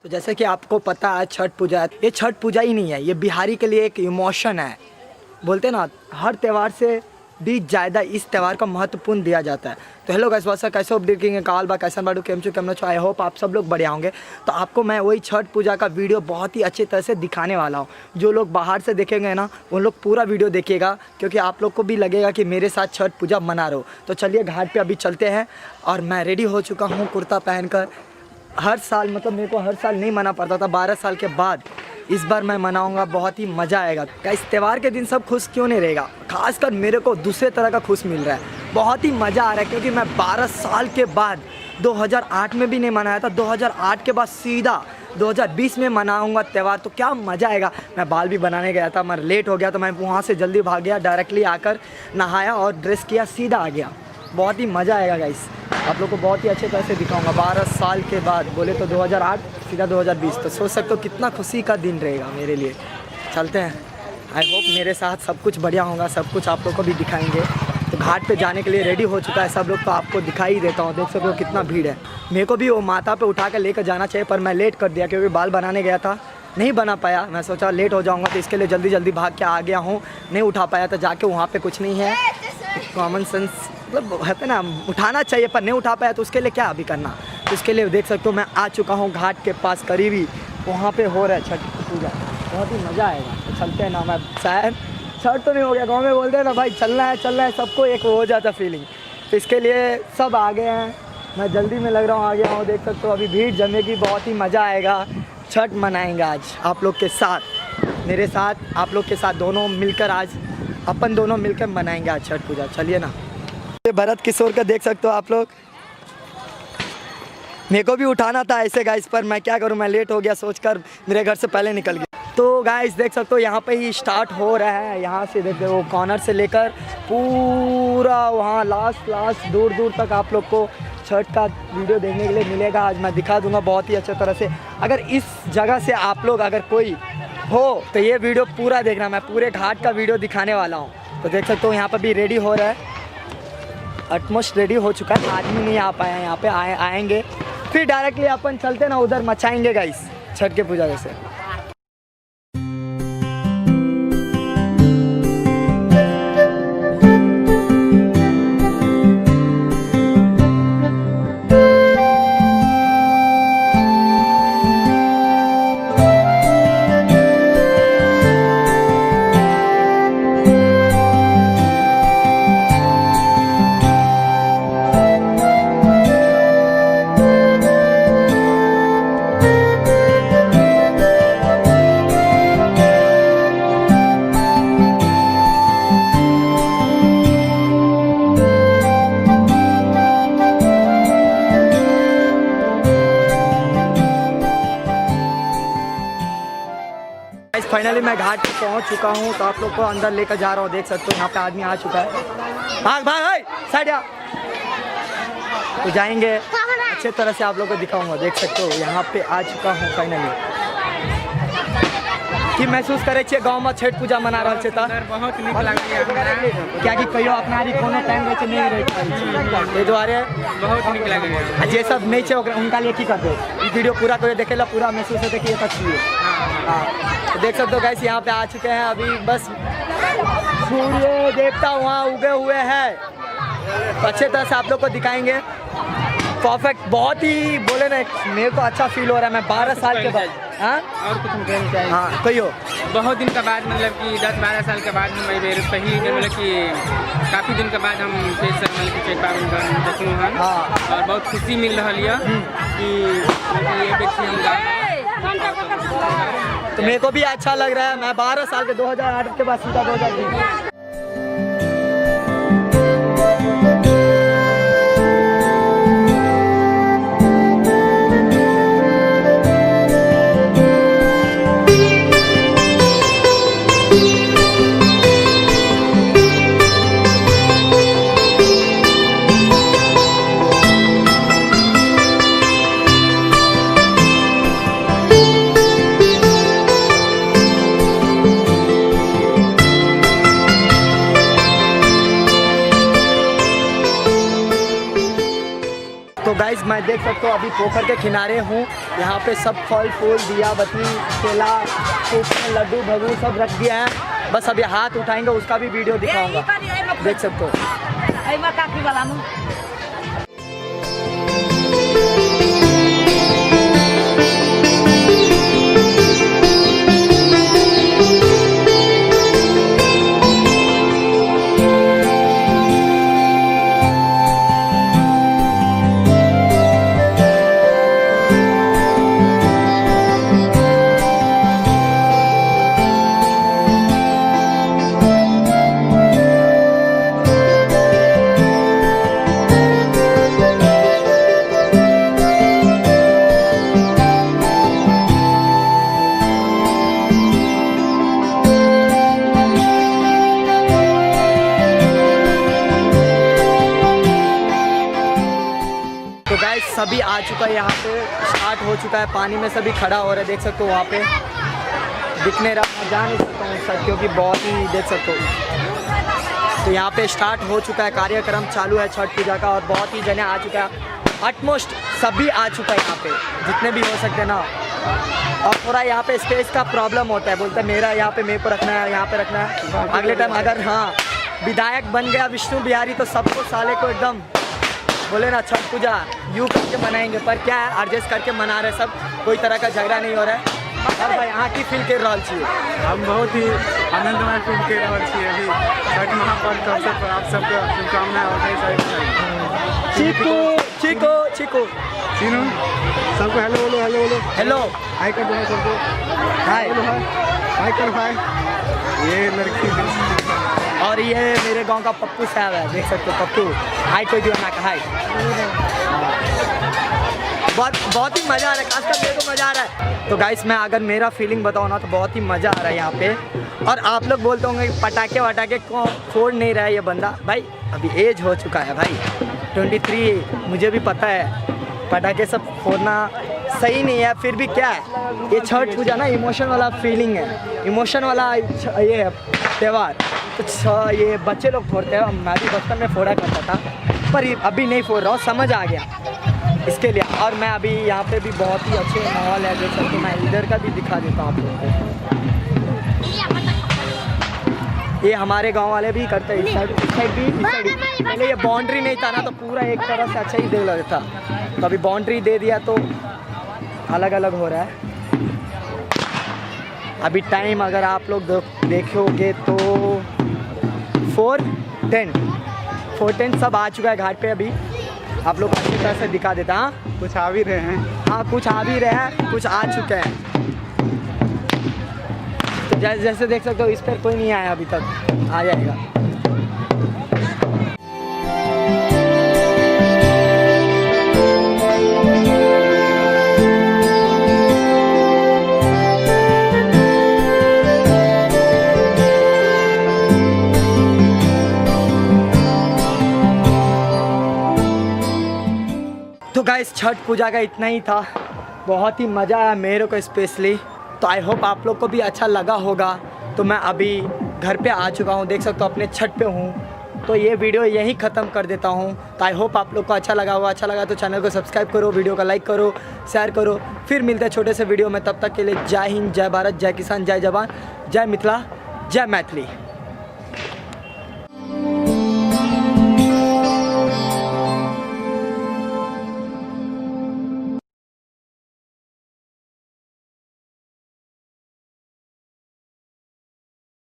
तो जैसे कि आपको पता है छठ पूजा है, ये छठ पूजा ही नहीं है, ये बिहारी के लिए एक इमोशन है। बोलते ना हर त्यौहार से भी ज़्यादा इस त्यौहार का महत्वपूर्ण दिया जाता है। तो हेलो गाइस, वासा कैसे उपदेखेंगे काल बा कैसन बाडू केम छो आई होप आप सब लोग बढ़िया होंगे। तो आपको मैं वही छठ पूजा का वीडियो बहुत ही अच्छी तरह से दिखाने वाला हूँ। जो लोग बाहर से देखेंगे ना उन लोग पूरा वीडियो देखिएगा, क्योंकि आप लोग को भी लगेगा कि मेरे साथ छठ पूजा मना रहे हो। तो चलिए घाट पे अभी चलते हैं। और मैं रेडी हो चुका हूँ कुर्ता पहनकर। हर साल मतलब मेरे को हर साल नहीं मना पड़ता था, 12 साल के बाद इस बार मैं मनाऊंगा, बहुत ही मज़ा आएगा। क्या इस त्यौहार के दिन सब खुश क्यों नहीं रहेगा? खासकर मेरे को दूसरे तरह का खुश मिल रहा है, बहुत ही मज़ा आ रहा है। क्योंकि मैं 12 साल के बाद 2008 में भी नहीं मनाया था, 2008 के बाद सीधा 2020 में मनाऊंगा त्यौहार। तो क्या मज़ा आएगा। मैं बाल भी बनाने गया था, मैं लेट हो गया तो मैं वहाँ से जल्दी भाग गया, डायरेक्टली आकर नहाया और ड्रेस किया, सीधा आ गया। बहुत ही मज़ा आएगा गाइस, आप लोग को बहुत ही अच्छे तरह से दिखाऊंगा। 12 साल के बाद बोले तो 2008 सीधा 2020, तो सोच सकते हो कितना खुशी का दिन रहेगा मेरे लिए। चलते हैं, आई होप मेरे साथ सब कुछ बढ़िया होगा, सब कुछ आप लोग को भी दिखाएंगे। तो घाट पे जाने के लिए रेडी हो चुका है सब लोग, तो आपको दिखाई देता हूँ। देख सकते हो कितना भीड़ है। मेरे को भी वो माथा पे उठा कर लेकर जाना चाहिए, पर मैं लेट कर दिया क्योंकि बाल बनाने गया था, नहीं बना पाया। मैं सोचा लेट हो जाऊँगा तो इसके लिए जल्दी जल्दी भाग के आ गया हूँ, नहीं उठा पाया। तो जाके वहाँ पर कुछ नहीं है, कॉमन सेंस मतलब है ना, उठाना चाहिए पर नहीं उठा पाया, तो उसके लिए क्या अभी करना। तो इसके लिए देख सकते हो मैं आ चुका हूँ घाट के पास, करीबी वहाँ पे हो रहा है छठ पूजा, बहुत ही मज़ा आएगा। तो चलते हैं ना। मैं शायद छठ तो नहीं हो गया, गांव में बोलते हैं ना भाई चलना है, सबको एक हो जाता फीलिंग। तो इसके लिए सब आ गए हैं, मैं जल्दी में लग रहा हूँ, आ गया हूँ। देख सकते हो अभी भीड़ जमेगी, बहुत ही मज़ा आएगा। छठ मनाएंगे आज आप लोग के साथ, मेरे साथ, आप लोग के साथ, दोनों मिलकर आज अपन दोनों मिलकर मनाएंगे आज छठ पूजा। चलिए ना। ये भरत किशोर का देख सकते हो आप लोग, मेरे को भी उठाना था ऐसे गाइस, पर मैं क्या करूं, मैं लेट हो गया सोचकर मेरे घर से पहले निकल गया। तो गाइस देख सकते हो यहाँ पे ही स्टार्ट हो रहा है, यहाँ से देखते हो कॉर्नर से लेकर पूरा वहाँ लास्ट दूर तक आप लोग को छठ का वीडियो देखने के लिए मिलेगा। आज मैं दिखा दूंगा बहुत ही अच्छे तरह से। अगर इस जगह से आप लोग अगर कोई हो तो ये वीडियो पूरा देखना, मैं पूरे घाट का वीडियो दिखाने वाला हूँ। तो देख सकते हो यहाँ पर भी रेडी हो रहा है, ऑलमोस्ट रेडी हो चुका है। आदमी नहीं आ पाया यहाँ पे, आएंगे फिर डायरेक्टली अपन चलते ना उधर, मचाएंगे गाइस छठ के पूजा जैसे। फाइनली मैं घाट पे पहुंच चुका हूं, तो आप लोग को अंदर लेकर जा रहा हूं। देख सकते हो यहाँ पे आदमी आ चुका है, भाग साइड आ। तो जाएंगे अच्छे तरह से आप लोग को दिखाऊंगा। देख सकते हो यहाँ पे आ चुका हूँ फाइनली। कि महसूस करे छे गांव में छठ पूजा मना रहा छे, बहुत नीक लागैया क्या कि कहियो अपना कोनो टाइम रहे नहीं रहे, ये द्वारे बहुत नीक लागैया। जे सब नहीं छे उनका लिए की करते वीडियो पूरा कोई देखेला, पूरा महसूस होता कि ये तक चाहिए। हाँ तो देख सकते हो गाइस यहाँ पे आ चुके हैं। अभी बस सूर्य देवता वहाँ उगे हुए हैं, तो अच्छे तरह से आप लोग को दिखाएंगे। परफेक्ट, बहुत ही बोले ना, मेरे को अच्छा फील हो रहा है। मैं 12 साल के बाद और कुछ कहना चाहिए। हाँ कोई हो, बहुत दिन के बाद मतलब कि 10-12 साल के बाद मैं पहली मतलब कि काफ़ी दिन के बाद हम फिर से मतलब कि छठ पाबनि देखलूँ हैं। हाँ और बहुत खुशी मिल रही है कि ये व्यक्ति तो मेरे को भी अच्छा लग रहा है। मैं 12 साल के 2008 के बाद सीधा 2020। देख सकते हो अभी पोखर के किनारे हूँ। यहाँ पे सब फल फूल दिया बत्ती केला लड्डू भगू सब रख दिया है। बस अभी हाथ उठाएंगे उसका भी वीडियो दिखाऊंगा, देख सकते हो। तो गाइस सभी आ चुका है, यहाँ पे स्टार्ट हो चुका है। पानी में सभी खड़ा हो रहा है, देख सकते हो। वहाँ पे दिखने रहा, मैं जा नहीं सकता हूँ सर क्योंकि बहुत ही देख सकते हो। तो यहाँ पे स्टार्ट हो चुका है, कार्यक्रम चालू है छठ पूजा का और बहुत ही जने आ चुका है। ऑलमोस्ट सभी आ चुका है यहाँ पे, जितने भी हो सकते हैं ना। और थोड़ा यहाँ पे स्पेस का प्रॉब्लम होता है, बोलते हैं मेरा यहाँ पे मेरे को रखना है, यहाँ पे रखना है। अगले टाइम अगर हाँ विधायक बन गया विष्णु बिहारी तो सबको साले को एकदम बोले ना छठ पूजा यूँ करके मनाएंगे। पर क्या है एडजस्ट करके मना रहे सब, कोई तरह का झगड़ा नहीं हो रहा है। और भाई यहाँ की फील कर रहा चाहिए, हम बहुत ही आनंदमय फील कर रहा छिए अभी छठ महापर्व के अवसर पर। आप सबके शुभकामनाएं और ढेर सारी चीकू चीकू चीकू चीनू सबको हेलो बोलो, हेलो बोलो, हेलो हाय कर दो सबको, हाय बोलो हाय, हाय कर हाय। ये लड़की और ये मेरे गांव का पप्पू साहब है, देख सकते हो। पप्पू हाय कोई दिया ना का हाय। बहुत ही मज़ा आ रहा है, खासकर मेरे को मज़ा आ रहा है। तो गाइस मैं अगर मेरा फीलिंग बताऊँ ना तो बहुत ही मज़ा आ रहा है यहाँ पे। और आप लोग बोलते होंगे कि पटाखे वटाखे को फोड़ नहीं रहा है ये बंदा। भाई अभी एज हो चुका है भाई 23, मुझे भी पता है पटाखे सब फोड़ना सही नहीं है। फिर भी क्या है, ये छठ पूजा ना इमोशन वाला फीलिंग है, इमोशन वाला ये त्यौहार। तो ये बच्चे लोग फोड़ते हैं, मैं भी बचपन में फोड़ा करता था पर अभी नहीं फोड़ रहा हूँ, समझ आ गया इसके लिए। और मैं अभी यहाँ पे भी बहुत ही अच्छे माहौल है, देख सकते हो। मैं इधर का भी दिखा देता हूँ आप लोगों को। ये हमारे गांव वाले भी करते हैं, इस साइड भी, इस साइड भी। पहले ये बाउंड्री नहीं था ना तो पूरा एक तरह से अच्छा ही दे लगता, तो अभी बाउंड्री दे दिया तो अलग अलग हो रहा है। अभी टाइम अगर आप लोग देखोगे तो 4:10 सब आ चुका है घाट पे। अभी आप लोग अच्छी तरह से दिखा देता। हाँ कुछ आ भी रहे हैं, हाँ कुछ आ भी रहे हैं, कुछ आ चुके हैं। तो जैसे देख सकते हो इस पर कोई नहीं आया अभी तक, आ जाएगा। तो गाइस छठ पूजा का इतना ही था, बहुत ही मज़ा आया मेरे को स्पेशली। तो आई होप आप लोग को भी अच्छा लगा होगा। तो मैं अभी घर पे आ चुका हूँ, देख सकते हो अपने छठ पे हूँ। तो ये वीडियो यहीं ख़त्म कर देता हूँ। तो आई होप आप लोग को अच्छा लगा होगा। अच्छा लगा तो चैनल को सब्सक्राइब करो, वीडियो का लाइक करो, शेयर करो। फिर मिलते हैं छोटे से वीडियो में, तब तक के लिए जय हिंद, जय भारत, जय किसान, जय जवान, जय मिथिला, जय मैथिली।